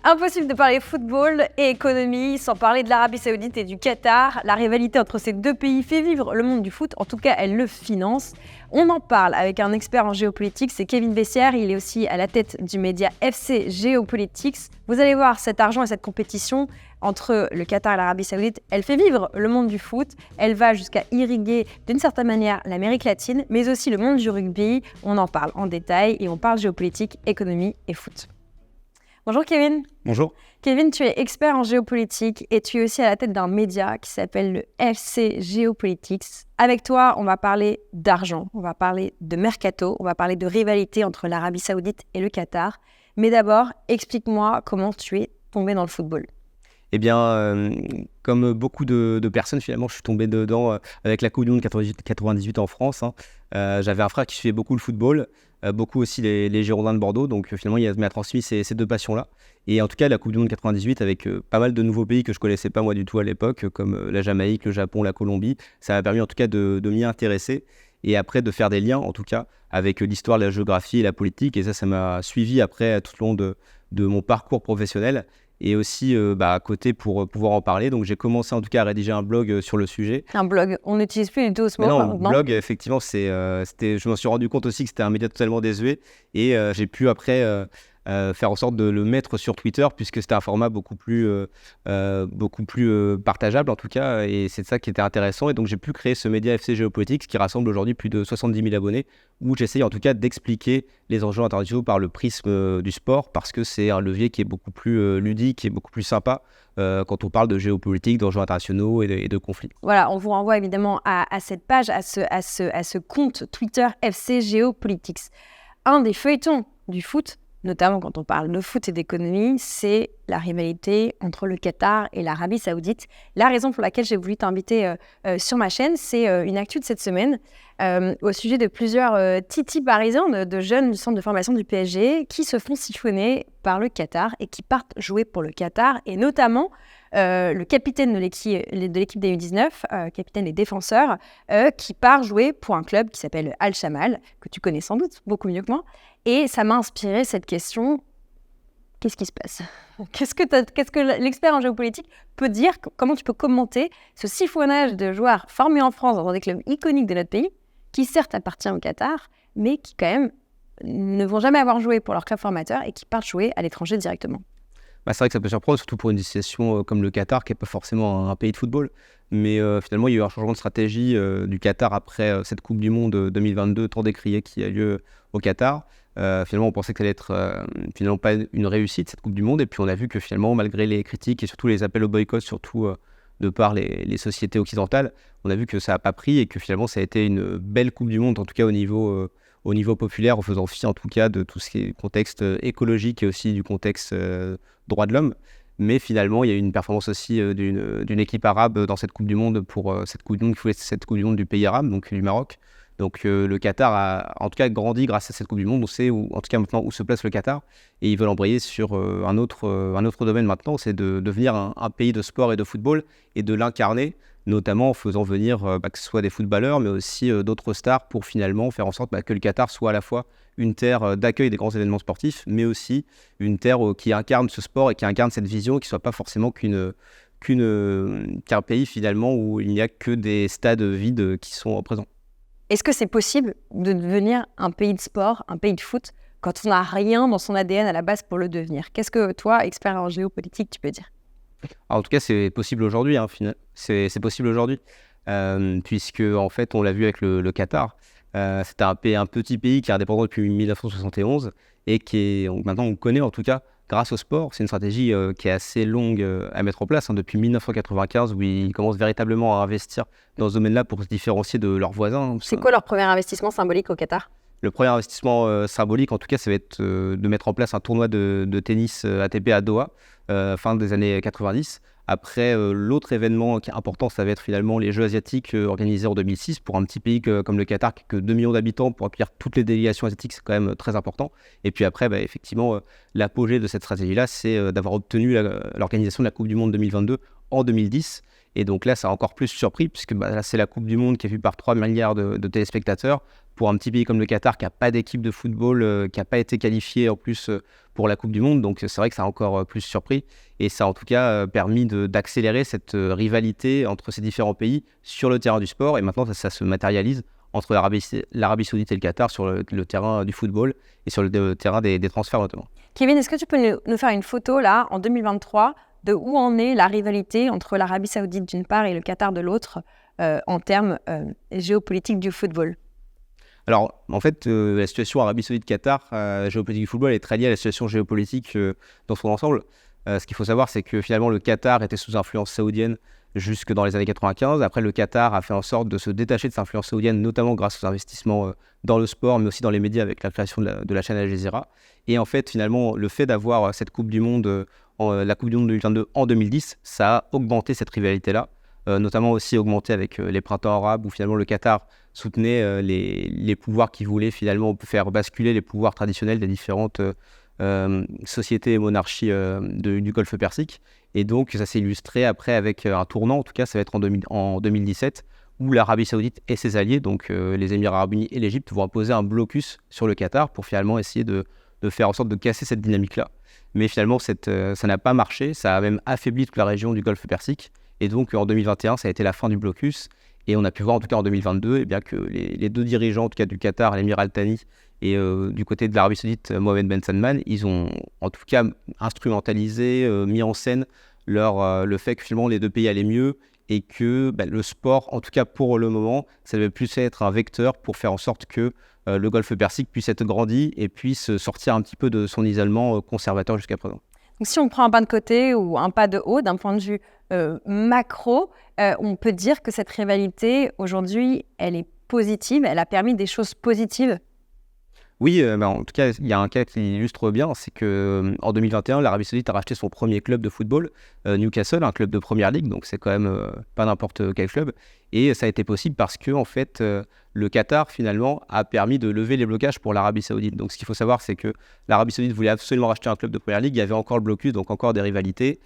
Impossible de parler football et économie sans parler de l'Arabie Saoudite et du Qatar. La rivalité entre ces deux pays fait vivre le monde du foot, en tout cas elle le finance. On en parle avec un expert en géopolitique, c'est Kevin Bessières, il est aussi à la tête du média FC Geopolitics. Vous allez voir, cet argent et cette compétition entre le Qatar et l'Arabie Saoudite, elle fait vivre le monde du foot, elle va jusqu'à irriguer d'une certaine manière l'Amérique latine, mais aussi le monde du rugby. On en parle en détail et on parle géopolitique, économie et foot. Bonjour Kevin. Bonjour. Kevin, tu es expert en géopolitique et tu es aussi à la tête d'un média qui s'appelle le FC Geopolitics. Avec toi, on va parler d'argent, on va parler de mercato, on va parler de rivalité entre l'Arabie Saoudite et le Qatar. Mais d'abord, explique-moi comment tu es tombé dans le football. Eh bien, comme beaucoup de personnes, finalement, je suis tombé dedans avec la Coupe du Monde 98 en France. J'avais un frère qui suivait beaucoup le football, beaucoup aussi les Girondins de Bordeaux. Donc, finalement, il m'a transmis ces deux passions-là. Et en tout cas, la Coupe du Monde 98, avec pas mal de nouveaux pays que je ne connaissais pas moi du tout à l'époque, comme la Jamaïque, le Japon, la Colombie, ça m'a permis en tout cas de m'y intéresser et après de faire des liens, en tout cas, avec l'histoire, la géographie et la politique. Et ça m'a suivi après tout le long de mon parcours professionnel. Et aussi à côté pour pouvoir en parler. Donc j'ai commencé en tout cas à rédiger un blog sur le sujet. Un blog, on n'utilise plus du tout ce mot. Non, blog, effectivement, je m'en suis rendu compte aussi que c'était un média totalement désuet. Et j'ai pu après faire en sorte de le mettre sur Twitter, puisque c'était un format beaucoup plus partageable en tout cas. Et c'est ça qui était intéressant. Et donc j'ai pu créer ce média FC Geopolitics qui rassemble aujourd'hui plus de 70 000 abonnés, où j'essaye en tout cas d'expliquer les enjeux internationaux par le prisme du sport, parce que c'est un levier qui est beaucoup plus ludique et beaucoup plus sympa quand on parle de géopolitique, d'enjeux internationaux et de conflits. Voilà, on vous renvoie évidemment à cette page, à ce compte Twitter FC Geopolitics. Un des feuilletons du foot, notamment quand on parle de foot et d'économie, c'est la rivalité entre le Qatar et l'Arabie Saoudite. La raison pour laquelle j'ai voulu t'inviter sur ma chaîne, c'est une actu de cette semaine au sujet de plusieurs titis parisiens, de jeunes du centre de formation du PSG qui se font siphonner par le Qatar et qui partent jouer pour le Qatar, et notamment le capitaine de l'équipe des U19, capitaine des défenseurs, qui part jouer pour un club qui s'appelle Al Shamal, que tu connais sans doute beaucoup mieux que moi. Et ça m'a inspiré cette question, qu'est-ce qui se passe ? Qu'est-ce que l'expert en géopolitique peut dire ? Comment tu peux commenter ce siphonnage de joueurs formés en France dans des clubs iconiques de notre pays, qui certes appartient au Qatar, mais qui quand même ne vont jamais avoir joué pour leur club formateur et qui partent jouer à l'étranger directement ? C'est vrai que ça peut surprendre, surtout pour une destination comme le Qatar, qui n'est pas forcément un pays de football. Mais finalement, il y a eu un changement de stratégie du Qatar après cette Coupe du Monde 2022 tant décriée qui a lieu au Qatar. Finalement, on pensait que ça allait être finalement pas une réussite, cette Coupe du Monde. Et puis, on a vu que finalement, malgré les critiques et surtout les appels au boycott, surtout de par les sociétés occidentales, on a vu que ça n'a pas pris et que finalement, ça a été une belle Coupe du Monde, en tout cas au niveau populaire, en faisant fi en tout cas de tout ce qui est contexte écologique et aussi du contexte droits de l'homme. Mais finalement, il y a eu une performance aussi d'une équipe arabe dans cette Coupe du Monde pour cette Coupe du Monde qui voulait cette Coupe du Monde du pays arabe, donc du Maroc. Donc le Qatar a en tout cas grandi grâce à cette Coupe du Monde. On sait en tout cas maintenant où se place le Qatar, et ils veulent embrayer sur un autre domaine maintenant, c'est de devenir un pays de sport et de football et de l'incarner, notamment en faisant venir que ce soit des footballeurs, mais aussi d'autres stars pour finalement faire en sorte que le Qatar soit à la fois une terre d'accueil des grands événements sportifs, mais aussi une terre qui incarne ce sport et qui incarne cette vision, qui ne soit pas forcément qu'un pays finalement où il n'y a que des stades vides qui sont présents. Est-ce que c'est possible de devenir un pays de sport, un pays de foot, quand on n'a rien dans son ADN à la base pour le devenir ? Qu'est-ce que toi, expert en géopolitique, tu peux dire ? En tout cas, c'est possible aujourd'hui. C'est possible aujourd'hui, puisque en fait, on l'a vu avec le Qatar. C'était un petit pays qui est indépendant depuis 1971 et maintenant on connaît en tout cas grâce au sport. C'est une stratégie qui est assez longue à mettre en place depuis 1995, où ils commencent véritablement à investir dans ce domaine-là pour se différencier de leurs voisins. C'est quoi leur premier investissement symbolique au Qatar ? Le premier investissement symbolique, en tout cas, ça va être de mettre en place un tournoi de tennis ATP à Doha, fin des années 90. Après, l'autre événement qui est important, ça va être finalement les Jeux asiatiques organisés en 2006. Pour un petit pays comme le Qatar, qui n'a que 2 millions d'habitants, pour accueillir toutes les délégations asiatiques, c'est quand même très important. Et puis après, effectivement, l'apogée de cette stratégie-là, c'est d'avoir obtenu l'organisation de la Coupe du Monde 2022 en 2010. Et donc là, ça a encore plus surpris, puisque là, c'est la Coupe du Monde qui est vue par 3 milliards de téléspectateurs. Pour un petit pays comme le Qatar, qui n'a pas d'équipe de football, qui n'a pas été qualifié en plus pour la Coupe du Monde. Donc c'est vrai que ça a encore plus surpris et ça a en tout cas permis d'accélérer cette rivalité entre ces différents pays sur le terrain du sport. Et maintenant, ça se matérialise entre l'Arabie Saoudite et le Qatar sur le terrain du football et sur le terrain des transferts notamment. Kevin, est-ce que tu peux nous faire une photo là, en 2023, de où en est la rivalité entre l'Arabie Saoudite d'une part et le Qatar de l'autre en termes géopolitiques du football? Alors, en fait, la situation Arabie Saoudite-Qatar, géopolitique du football, est très liée à la situation géopolitique dans son ensemble. Ce qu'il faut savoir, c'est que finalement, le Qatar était sous influence saoudienne jusque dans les années 95. Après, le Qatar a fait en sorte de se détacher de cette influence saoudienne, notamment grâce aux investissements dans le sport, mais aussi dans les médias avec la création de la chaîne Al Jazeera. Et en fait, finalement, le fait d'avoir cette Coupe du Monde, la Coupe du Monde 2022 en 2010, ça a augmenté cette rivalité-là, notamment aussi augmenté avec les printemps arabes, où finalement le Qatar soutenait les pouvoirs qui voulaient finalement faire basculer les pouvoirs traditionnels des différentes sociétés et monarchies du Golfe Persique. Et donc, ça s'est illustré après avec un tournant, en tout cas, ça va être en 2017, où l'Arabie Saoudite et ses alliés, donc les Émirats Arabes Unis et l'Égypte, vont imposer un blocus sur le Qatar pour finalement essayer de faire en sorte de casser cette dynamique-là. Mais finalement, ça n'a pas marché, ça a même affaibli toute la région du Golfe Persique. Et donc, en 2021, ça a été la fin du blocus. Et on a pu voir, en tout cas en 2022, eh bien, que les deux dirigeants, en tout cas du Qatar, l'émir Al Thani, et du côté de l'Arabie Saoudite, Mohammed Ben Salman, ils ont en tout cas instrumentalisé, mis en scène le fait que finalement les deux pays allaient mieux et que le sport, en tout cas pour le moment, ça devait plus être un vecteur pour faire en sorte que le Golfe Persique puisse être grandi et puisse sortir un petit peu de son isolement conservateur jusqu'à présent. Donc, si on prend un pas de côté ou un pas de haut, d'un point de vue macro, on peut dire que cette rivalité, aujourd'hui, elle est positive, elle a permis des choses positives. Oui, en tout cas, il y a un cas qui l'illustre bien, c'est qu'en 2021, l'Arabie Saoudite a racheté son premier club de football, Newcastle, un club de Première Ligue, donc c'est quand même pas n'importe quel club. Et ça a été possible parce que, en fait, le Qatar, finalement, a permis de lever les blocages pour l'Arabie Saoudite. Donc ce qu'il faut savoir, c'est que l'Arabie Saoudite voulait absolument racheter un club de Première Ligue, il y avait encore le blocus, donc encore des rivalités.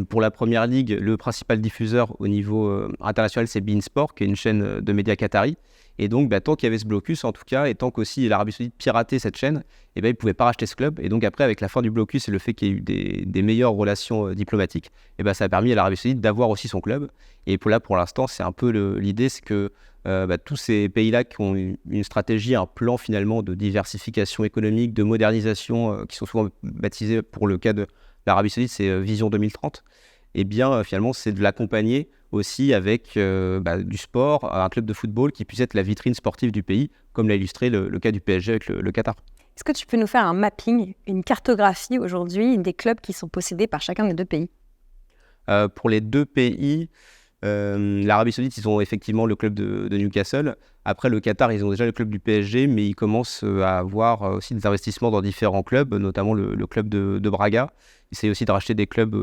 Pour la Première Ligue, le principal diffuseur au niveau international, c'est beIN Sport, qui est une chaîne de médias qatari. Et donc, tant qu'il y avait ce blocus, en tout cas, et tant qu'aussi l'Arabie Saoudite piratait cette chaîne, ils ne pouvaient pas racheter ce club. Et donc après, avec la fin du blocus et le fait qu'il y ait eu des meilleures relations diplomatiques, ça a permis à l'Arabie Saoudite d'avoir aussi son club. Et pour l'instant, c'est un peu l'idée, c'est que tous ces pays-là qui ont une stratégie, un plan finalement de diversification économique, de modernisation, qui sont souvent baptisés pour le cas de l'Arabie Saoudite, c'est Vision 2030. Et bien finalement, c'est de l'accompagner aussi avec du sport, un club de football qui puisse être la vitrine sportive du pays, comme l'a illustré le cas du PSG avec le Qatar. Est-ce que tu peux nous faire un mapping, une cartographie aujourd'hui des clubs qui sont possédés par chacun des deux pays? Pour les deux pays, l'Arabie Saoudite, ils ont effectivement le club de Newcastle. Après, le Qatar, ils ont déjà le club du PSG, mais ils commencent à avoir aussi des investissements dans différents clubs, notamment le club de Braga. Ils essaient aussi de racheter des clubs,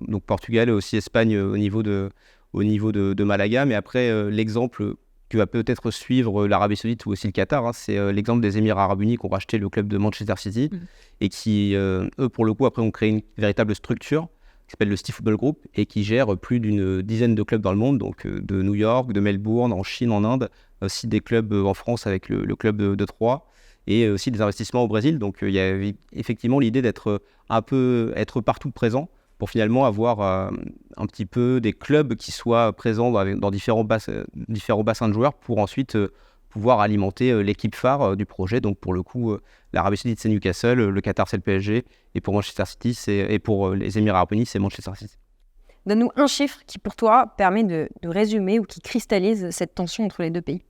donc Portugal et aussi Espagne au niveau de Malaga. Mais après, l'exemple que va peut-être suivre l'Arabie Saoudite ou aussi le Qatar, c'est l'exemple des Émirats Arabes Unis qui ont racheté le club de Manchester City et qui, eux, pour le coup, après ont créé une véritable structure qui s'appelle le City Football Group et qui gère plus d'une dizaine de clubs dans le monde, donc de New York, de Melbourne, en Chine, en Inde, aussi des clubs en France avec le club de Troyes et aussi des investissements au Brésil. Donc il y a effectivement l'idée d'être être partout présent pour finalement avoir un petit peu des clubs qui soient présents dans différents bassins de joueurs pour ensuite pouvoir alimenter l'équipe phare du projet. Donc pour le coup, l'Arabie Saoudite c'est Newcastle, le Qatar c'est le PSG, et pour Manchester City et pour les Émirats Arabes Unis c'est Manchester City. Donne-nous un chiffre qui pour toi permet de résumer ou qui cristallise cette tension entre les deux pays.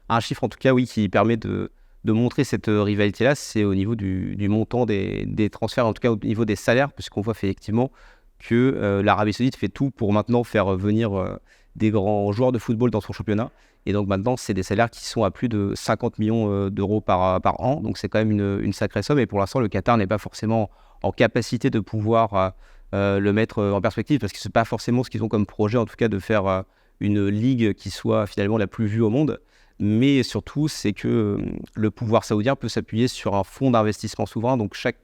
Un chiffre en tout cas oui qui permet de montrer cette rivalité-là, c'est au niveau du montant des transferts, en tout cas au niveau des salaires, puisqu'on voit effectivement que l'Arabie Saoudite fait tout pour maintenant faire venir des grands joueurs de football dans son championnat. Et donc maintenant, c'est des salaires qui sont à plus de 50 millions d'euros par an. Donc c'est quand même une sacrée somme. Et pour l'instant, le Qatar n'est pas forcément en capacité de pouvoir le mettre en perspective, parce que ce n'est pas forcément ce qu'ils ont comme projet, en tout cas de faire une ligue qui soit finalement la plus vue au monde. Mais surtout, c'est que le pouvoir saoudien peut s'appuyer sur un fonds d'investissement souverain. Donc chaque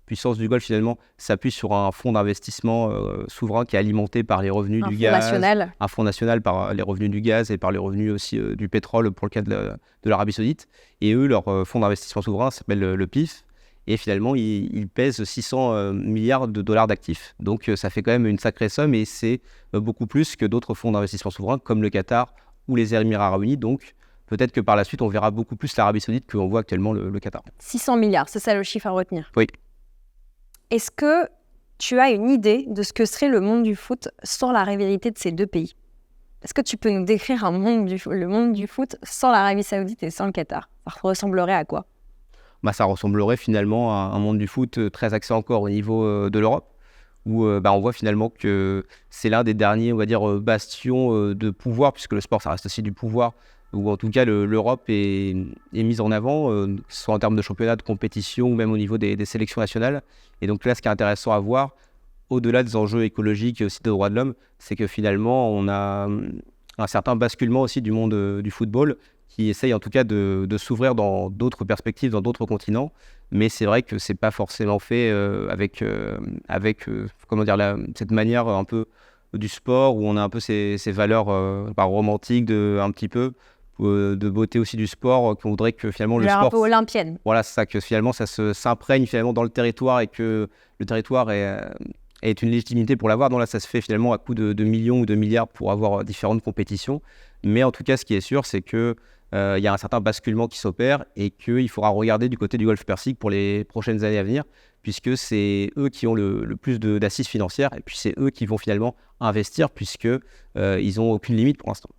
puissance du Golfe, finalement, s'appuie sur un fonds d'investissement souverain qui est alimenté par les revenus du gaz. National. Un fonds national par les revenus du gaz et par les revenus aussi du pétrole pour le cas de l'Arabie Saoudite. Et eux, leur fonds d'investissement souverain s'appelle le PIF. et finalement il pèse 600 milliards de dollars d'actifs. Donc ça fait quand même une sacrée somme et c'est beaucoup plus que d'autres fonds d'investissement souverains comme le Qatar ou les Émirats Arabes Unis. Donc peut-être que par la suite on verra beaucoup plus l'Arabie Saoudite qu'on voit actuellement le Qatar. 600 milliards, c'est ça le chiffre à retenir. Oui. Est-ce que tu as une idée de ce que serait le monde du foot sans la rivalité de ces deux pays ? Est-ce que tu peux nous décrire le monde du foot sans l'Arabie Saoudite et sans le Qatar ? Ça ressemblerait à quoi ? Ça ressemblerait finalement à un monde du foot très axé encore au niveau de l'Europe, où on voit finalement que c'est l'un des derniers, on va dire, bastions de pouvoir, puisque le sport, ça reste aussi du pouvoir, où en tout cas l'Europe est mise en avant, que ce soit en termes de championnat, de compétition, ou même au niveau des sélections nationales. Et donc là, ce qui est intéressant à voir, au-delà des enjeux écologiques et aussi des droits de l'homme, c'est que finalement, on a un certain basculement aussi du monde du football qui essaye en tout cas de s'ouvrir dans d'autres perspectives, dans d'autres continents. Mais c'est vrai que c'est pas forcément fait avec cette manière un peu du sport où on a un peu ces valeurs romantiques un petit peu de beauté aussi du sport qu'on voudrait que finalement le sport un peu olympienne. Voilà, c'est ça, que finalement ça s'imprègne finalement dans le territoire et que le territoire est une légitimité pour l'avoir. Donc là, ça se fait finalement à coup de millions ou de milliards pour avoir différentes compétitions. Mais en tout cas, ce qui est sûr, c'est que y a un certain basculement qui s'opère et qu'il faudra regarder du côté du Golfe Persique pour les prochaines années à venir, puisque c'est eux qui ont le plus d'assises financières et puis c'est eux qui vont finalement investir puisque ils n'ont aucune limite pour l'instant.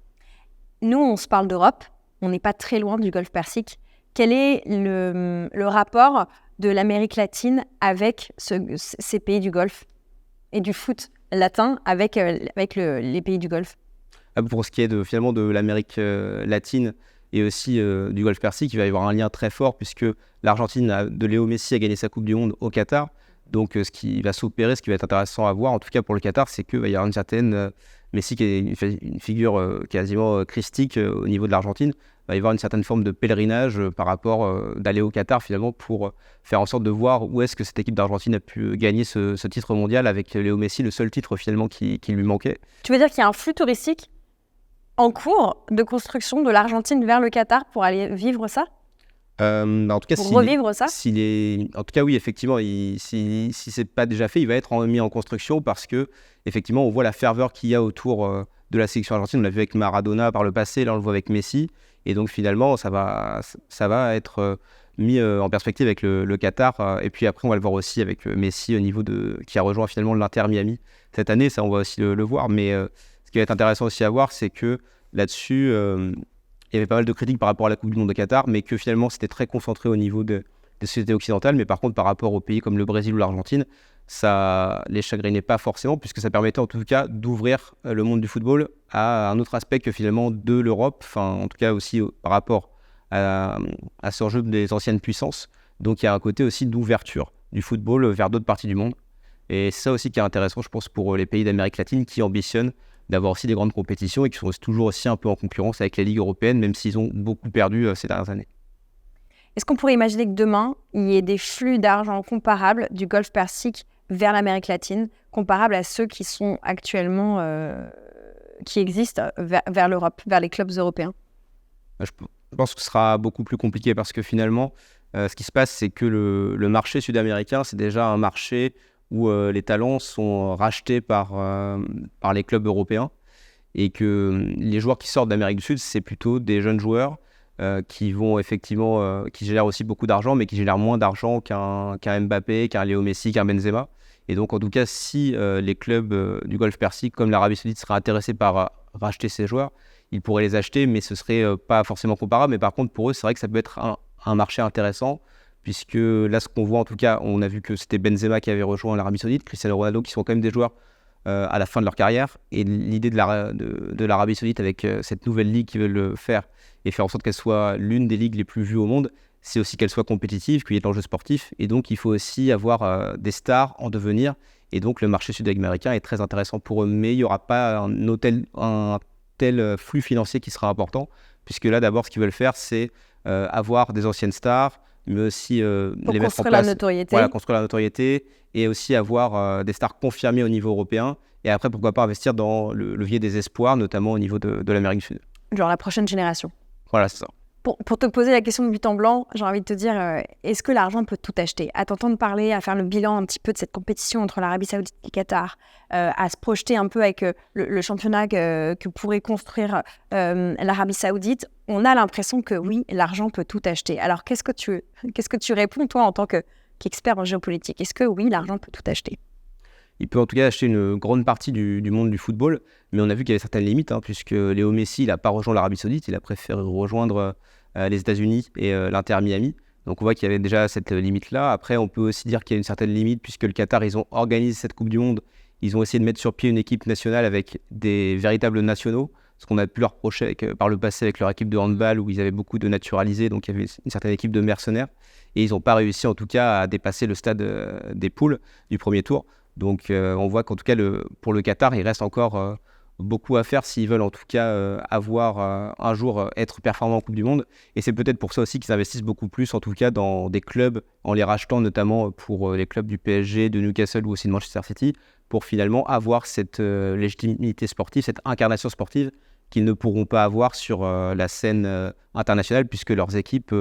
Nous, on se parle d'Europe, on n'est pas très loin du Golfe Persique. Quel est le rapport de l'Amérique latine avec ces pays du Golfe et du foot latin avec les pays du Golfe? Pour ce qui est finalement de l'Amérique latine et aussi du Golfe Persique, il va y avoir un lien très fort puisque l'Argentine de Léo Messi a gagné sa Coupe du Monde au Qatar. Donc ce qui va s'opérer, ce qui va être intéressant à voir, en tout cas pour le Qatar, c'est qu'il va y avoir une certaine... Messi qui est une figure quasiment christique au niveau de l'Argentine, va y avoir une certaine forme de pèlerinage par rapport d'aller au Qatar finalement pour faire en sorte de voir où est-ce que cette équipe d'Argentine a pu gagner ce titre mondial avec Léo Messi, le seul titre finalement qui lui manquait. Tu veux dire qu'il y a un flux touristique en cours de construction de l'Argentine vers le Qatar pour aller vivre ça ? En tout cas, revivre ça ? En tout cas, oui, effectivement, si c'est pas déjà fait, il va être mis en construction parce que effectivement, on voit la ferveur qu'il y a autour de la sélection argentine. On l'a vu avec Maradona par le passé, là on le voit avec Messi, et donc finalement, ça va être mis en perspective avec le Qatar. Et puis après, on va le voir aussi avec Messi au niveau qui a rejoint finalement l'Inter Miami cette année. Ça, on va aussi le voir. Mais ce qui va être intéressant aussi à voir, c'est que là-dessus, il y avait pas mal de critiques par rapport à la Coupe du Monde de Qatar, mais que finalement c'était très concentré au niveau des sociétés occidentales. Mais par contre, par rapport aux pays comme le Brésil ou l'Argentine, ça les chagrinait pas forcément, puisque ça permettait en tout cas d'ouvrir le monde du football à un autre aspect que finalement de l'Europe, enfin en tout cas aussi par rapport à ce enjeu des anciennes puissances. Donc il y a un côté aussi d'ouverture du football vers d'autres parties du monde. Et c'est ça aussi qui est intéressant, je pense, pour les pays d'Amérique latine qui ambitionnent d'avoir aussi des grandes compétitions et qui sont toujours aussi un peu en concurrence avec les ligues européennes, même s'ils ont beaucoup perdu ces dernières années. Est-ce qu'on pourrait imaginer que demain, il y ait des flux d'argent comparables du Golfe Persique vers l'Amérique latine, comparables à ceux qui sont actuellement, qui existent vers l'Europe, vers les clubs européens ? Je pense que ce sera beaucoup plus compliqué parce que finalement, ce qui se passe, c'est que le marché sud-américain, c'est déjà un marché où les talents sont rachetés par les clubs européens et que les joueurs qui sortent d'Amérique du Sud, c'est plutôt des jeunes joueurs qui vont effectivement, qui génèrent aussi beaucoup d'argent, mais qui génèrent moins d'argent qu'un Mbappé, qu'un Léo Messi, qu'un Benzema. Et donc, en tout cas, si les clubs du Golfe Persique, comme l'Arabie Saoudite, seraient intéressés par racheter ces joueurs, ils pourraient les acheter, mais ce serait pas forcément comparable. Mais par contre, pour eux, c'est vrai que ça peut être un marché intéressant, puisque là, ce qu'on voit, en tout cas, on a vu que c'était Benzema qui avait rejoint l'Arabie Saoudite, Cristiano Ronaldo, qui sont quand même des joueurs à la fin de leur carrière. Et l'idée de l'Arabie Saoudite avec cette nouvelle ligue qu'ils veulent faire et faire en sorte qu'elle soit l'une des ligues les plus vues au monde, c'est aussi qu'elle soit compétitive, qu'il y ait de l'enjeu sportif. Et donc, il faut aussi avoir des stars en devenir. Et donc, le marché sud-américain est très intéressant pour eux. Mais il n'y aura pas un tel flux financier qui sera important, puisque là, d'abord, ce qu'ils veulent faire, c'est avoir des anciennes stars, mais aussi les mettre en place. Construire la notoriété et aussi avoir des stars confirmées au niveau européen. Et après, pourquoi pas investir dans le levier des espoirs, notamment au niveau de l'Amérique du Sud. Genre la prochaine génération. Voilà, c'est ça. Pour te poser la question de but en blanc, j'ai envie de te dire, est-ce que l'argent peut tout acheter? À t'entendre parler, à faire le bilan un petit peu de cette compétition entre l'Arabie Saoudite et le Qatar, à se projeter un peu avec le championnat que pourrait construire l'Arabie Saoudite, on a l'impression que oui, l'argent peut tout acheter. Alors, qu'est-ce que tu réponds, toi, en tant qu'expert en géopolitique? Est-ce que oui, l'argent peut tout acheter? Il peut en tout cas acheter une grande partie du monde du football, mais on a vu qu'il y avait certaines limites, puisque Léo Messi n'a pas rejoint l'Arabie Saoudite, il a préféré rejoindre les États-Unis et l'Inter Miami. Donc on voit qu'il y avait déjà cette limite-là. Après, on peut aussi dire qu'il y a une certaine limite, puisque le Qatar, ils ont organisé cette Coupe du Monde, ils ont essayé de mettre sur pied une équipe nationale avec des véritables nationaux, ce qu'on a pu leur reprocher par le passé avec leur équipe de handball, où ils avaient beaucoup de naturalisés, donc il y avait une certaine équipe de mercenaires, et ils n'ont pas réussi en tout cas à dépasser le stade des poules du premier tour. Donc on voit qu'en tout cas pour le Qatar, il reste encore beaucoup à faire s'ils veulent en tout cas avoir un jour être performants en Coupe du Monde. Et c'est peut-être pour ça aussi qu'ils investissent beaucoup plus en tout cas dans des clubs, en les rachetant notamment pour les clubs du PSG, de Newcastle ou aussi de Manchester City, pour finalement avoir cette légitimité sportive, cette incarnation sportive qu'ils ne pourront pas avoir sur la scène internationale, puisque leurs équipes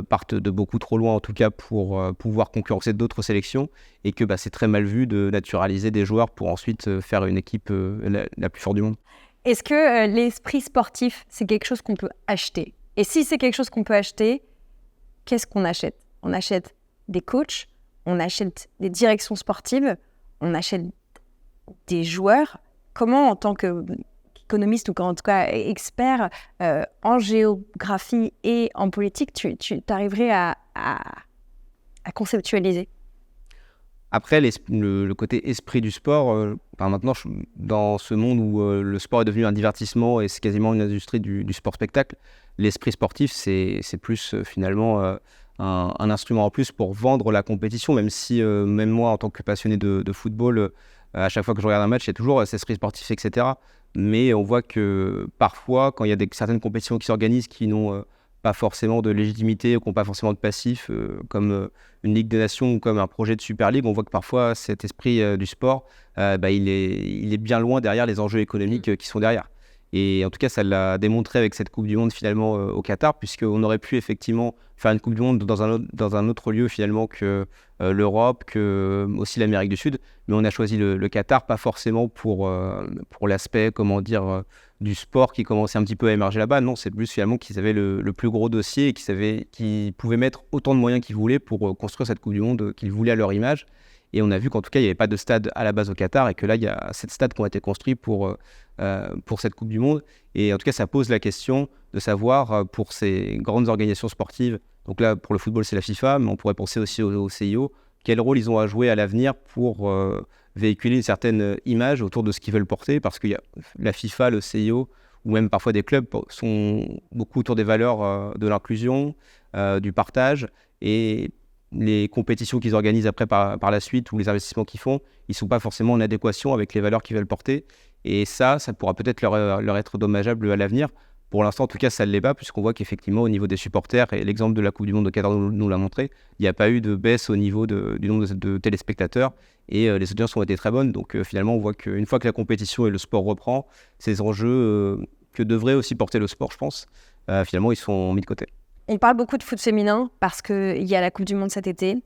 partent de beaucoup trop loin en tout cas pour pouvoir concurrencer d'autres sélections, et que c'est très mal vu de naturaliser des joueurs pour ensuite faire une équipe la plus forte du monde. Est-ce que l'esprit sportif, c'est quelque chose qu'on peut acheter? Et si c'est quelque chose qu'on peut acheter, qu'est-ce qu'on achète? On achète des coachs, on achète des directions sportives, on achète des joueurs. Comment, en tant qu'économiste ou en tout cas expert en géographie et en politique, tu arriverais à conceptualiser? Après, le côté esprit du sport, maintenant, dans ce monde où le sport est devenu un divertissement et c'est quasiment une industrie du sport-spectacle, l'esprit sportif, c'est plus finalement un instrument en plus pour vendre la compétition, même si, même moi, en tant que passionné de football, à chaque fois que je regarde un match, il y a toujours cet esprit sportif, etc. Mais on voit que parfois, quand il y a certaines compétitions qui s'organisent qui n'ont pas forcément de légitimité ou qui n'ont pas forcément de passif, comme une Ligue des Nations ou comme un projet de Super League, on voit que parfois cet esprit du sport, il est bien loin derrière les enjeux économiques qui sont derrière. Et en tout cas, ça l'a démontré avec cette Coupe du Monde finalement au Qatar, puisqu'on aurait pu effectivement faire une Coupe du Monde dans un autre lieu finalement que l'Europe, que aussi l'Amérique du Sud. Mais on a choisi le Qatar, pas forcément pour l'aspect, du sport qui commençait un petit peu à émerger là-bas. Non, c'est plus finalement qu'ils avaient le plus gros dossier et qu'ils pouvaient mettre autant de moyens qu'ils voulaient pour construire cette Coupe du Monde qu'ils voulaient à leur image. Et on a vu qu'en tout cas, il n'y avait pas de stade à la base au Qatar et que là, il y a 7 stades qui ont été construits pour cette Coupe du Monde. Et en tout cas, ça pose la question de savoir pour ces grandes organisations sportives, donc là, pour le football, c'est la FIFA, mais on pourrait penser aussi au CIO, quel rôle ils ont à jouer à l'avenir pour véhiculer une certaine image autour de ce qu'ils veulent porter, parce que la FIFA, le CIO, ou même parfois des clubs sont beaucoup autour des valeurs de l'inclusion, du partage, et les compétitions qu'ils organisent après par la suite ou les investissements qu'ils font, ils ne sont pas forcément en adéquation avec les valeurs qu'ils veulent porter. Et ça pourra peut-être leur être dommageable à l'avenir. Pour l'instant, en tout cas, ça ne l'est pas, puisqu'on voit qu'effectivement, au niveau des supporters, et l'exemple de la Coupe du Monde de Qatar nous l'a montré, il n'y a pas eu de baisse au niveau du nombre de téléspectateurs, et les audiences ont été très bonnes. Donc finalement, on voit qu'une fois que la compétition et le sport reprend, ces enjeux que devrait aussi porter le sport, je pense, finalement, ils sont mis de côté. On parle beaucoup de foot féminin parce qu'il y a la Coupe du Monde cet été.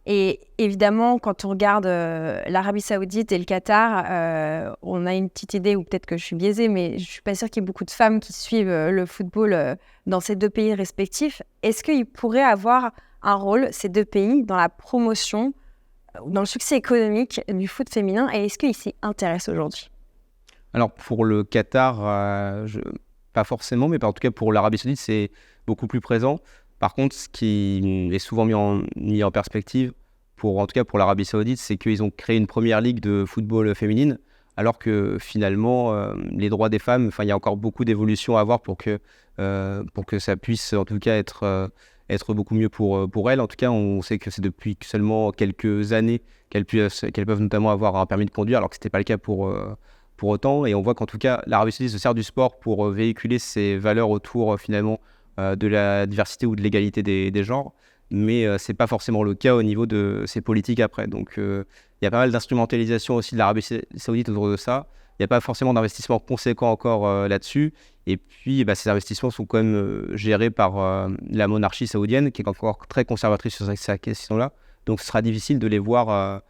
Et évidemment, quand on regarde l'Arabie Saoudite et le Qatar, on a une petite idée, ou peut-être que je suis biaisée, mais je ne suis pas sûre qu'il y ait beaucoup de femmes qui suivent le football dans ces deux pays respectifs. Est-ce qu'ils pourraient avoir un rôle, ces deux pays, dans la promotion, dans le succès économique du foot féminin, et est-ce qu'ils s'y intéressent aujourd'hui? Alors pour le Qatar, pas forcément, mais en tout cas pour l'Arabie Saoudite, c'est beaucoup plus présent. Par contre, ce qui est souvent mis en perspective, en tout cas pour l'Arabie Saoudite, c'est qu'ils ont créé une première ligue de football féminine, alors que finalement, les droits des femmes, il y a encore beaucoup d'évolutions à avoir pour que ça puisse en tout cas être beaucoup mieux pour elles. En tout cas, on sait que c'est depuis seulement quelques années qu'elles peuvent notamment avoir un permis de conduire, alors que ce n'était pas le cas pour autant. Et on voit qu'en tout cas, l'Arabie Saoudite se sert du sport pour véhiculer ses valeurs autour finalement de la diversité ou de l'égalité des genres, mais ce n'est pas forcément le cas au niveau de ses politiques après. Donc il y a pas mal d'instrumentalisation aussi de l'Arabie Saoudite autour de ça, il n'y a pas forcément d'investissement conséquent encore là-dessus. Et puis, ces investissements sont quand même gérés par la monarchie saoudienne, qui est encore très conservatrice sur cette question-là. Donc, ce sera difficile de les voir,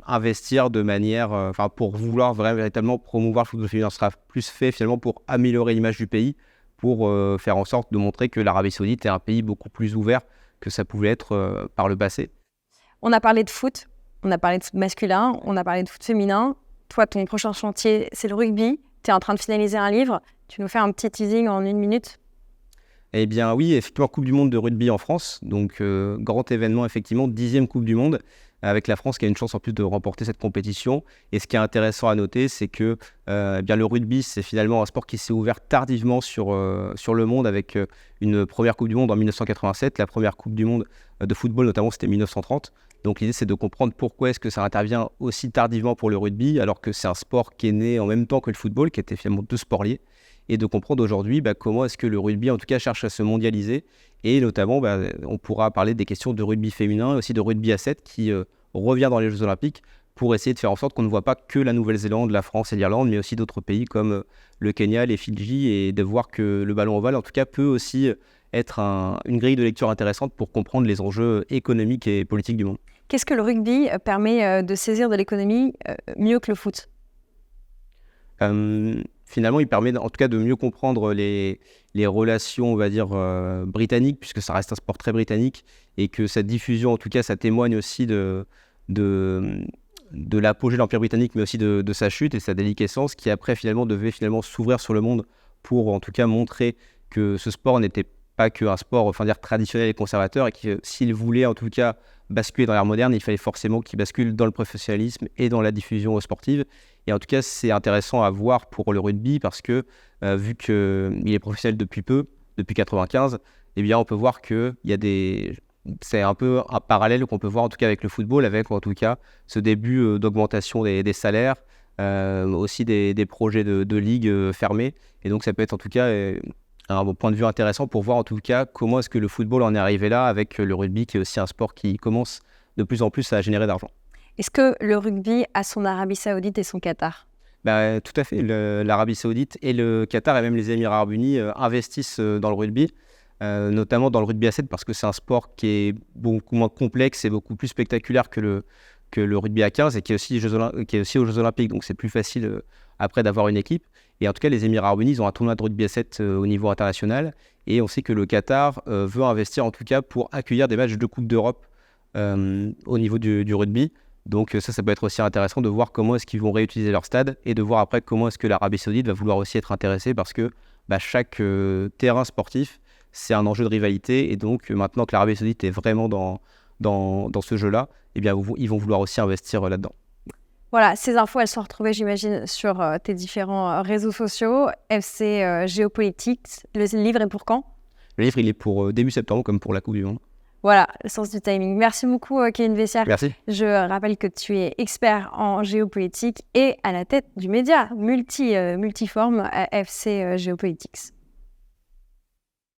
investir de manière, pour vouloir véritablement promouvoir le football féminin. Ce sera plus fait finalement pour améliorer l'image du pays, pour faire en sorte de montrer que l'Arabie Saoudite est un pays beaucoup plus ouvert que ça pouvait être par le passé. On a parlé de foot, on a parlé de foot masculin, on a parlé de foot féminin. Toi, ton prochain chantier, c'est le rugby. Tu es en train de finaliser un livre. Tu nous fais un petit teasing en 1 minute? Eh bien oui, effectivement, Coupe du Monde de rugby en France. Donc, grand événement, effectivement, 10e Coupe du Monde, avec la France qui a une chance en plus de remporter cette compétition. Et ce qui est intéressant à noter, c'est que le rugby, c'est finalement un sport qui s'est ouvert tardivement sur le monde, avec une première Coupe du Monde en 1987. La première Coupe du Monde de football, notamment, c'était 1930. Donc l'idée, c'est de comprendre pourquoi est-ce que ça intervient aussi tardivement pour le rugby, alors que c'est un sport qui est né en même temps que le football, qui étaient finalement 2 sports liés, et de comprendre aujourd'hui comment est-ce que le rugby, en tout cas, cherche à se mondialiser. Et notamment, on pourra parler des questions de rugby féminin et aussi de rugby à 7 qui revient dans les Jeux Olympiques pour essayer de faire en sorte qu'on ne voit pas que la Nouvelle-Zélande, la France et l'Irlande, mais aussi d'autres pays comme le Kenya, les Fidji, et de voir que le ballon ovale, en tout cas, peut aussi être une grille de lecture intéressante pour comprendre les enjeux économiques et politiques du monde. Qu'est-ce que le rugby permet de saisir de l'économie mieux que le foot? Finalement, il permet en tout cas de mieux comprendre les relations, on va dire, britanniques, puisque ça reste un sport très britannique, et que cette diffusion, en tout cas, ça témoigne aussi de l'apogée de l'Empire britannique, mais aussi de sa chute et sa déliquescence, qui après finalement devait s'ouvrir sur le monde pour en tout cas montrer que ce sport n'était pas qu'un sport traditionnel et conservateur, et que s'il voulait en tout cas basculer dans l'ère moderne, il fallait forcément qu'il bascule dans le professionnalisme et dans la diffusion sportive. Et en tout cas, c'est intéressant à voir pour le rugby parce que vu qu'il est professionnel depuis peu, depuis 1995, eh bien on peut voir qu'il y a c'est un peu un parallèle qu'on peut voir en tout cas avec le football, avec en tout cas ce début d'augmentation des salaires, aussi des projets de ligue fermés. Et donc ça peut être en tout cas un point de vue intéressant pour voir en tout cas comment est-ce que le football en est arrivé là, avec le rugby qui est aussi un sport qui commence de plus en plus à générer d'argent. Est-ce que le rugby a son Arabie Saoudite et son Qatar? Tout à fait. L'Arabie Saoudite et le Qatar et même les Émirats Arabes Unis investissent dans le rugby, notamment dans le rugby à 7 parce que c'est un sport qui est beaucoup moins complexe et beaucoup plus spectaculaire que le rugby à 15 et qui est aussi aux Jeux Olympiques. Donc c'est plus facile après d'avoir une équipe. Et en tout cas, les Émirats Arabes Unis ils ont un tournoi de rugby à 7 au niveau international. Et on sait que le Qatar veut investir en tout cas pour accueillir des matchs de Coupe d'Europe au niveau du rugby. Donc ça peut être aussi intéressant de voir comment est-ce qu'ils vont réutiliser leur stade et de voir après comment est-ce que l'Arabie Saoudite va vouloir aussi être intéressée parce que chaque terrain sportif, c'est un enjeu de rivalité. Et donc maintenant que l'Arabie Saoudite est vraiment dans ce jeu-là, eh bien, ils vont vouloir aussi investir là-dedans. Voilà, ces infos, elles sont retrouvées, j'imagine, sur tes différents réseaux sociaux. FC Géopolitique, le livre est pour quand? Le livre, il est pour début septembre, comme pour la Coupe du Monde. Voilà, le sens du timing. Merci beaucoup, Kevin Vessière. Merci. Je rappelle que tu es expert en géopolitique et à la tête du média multiforme FC Géopolitics.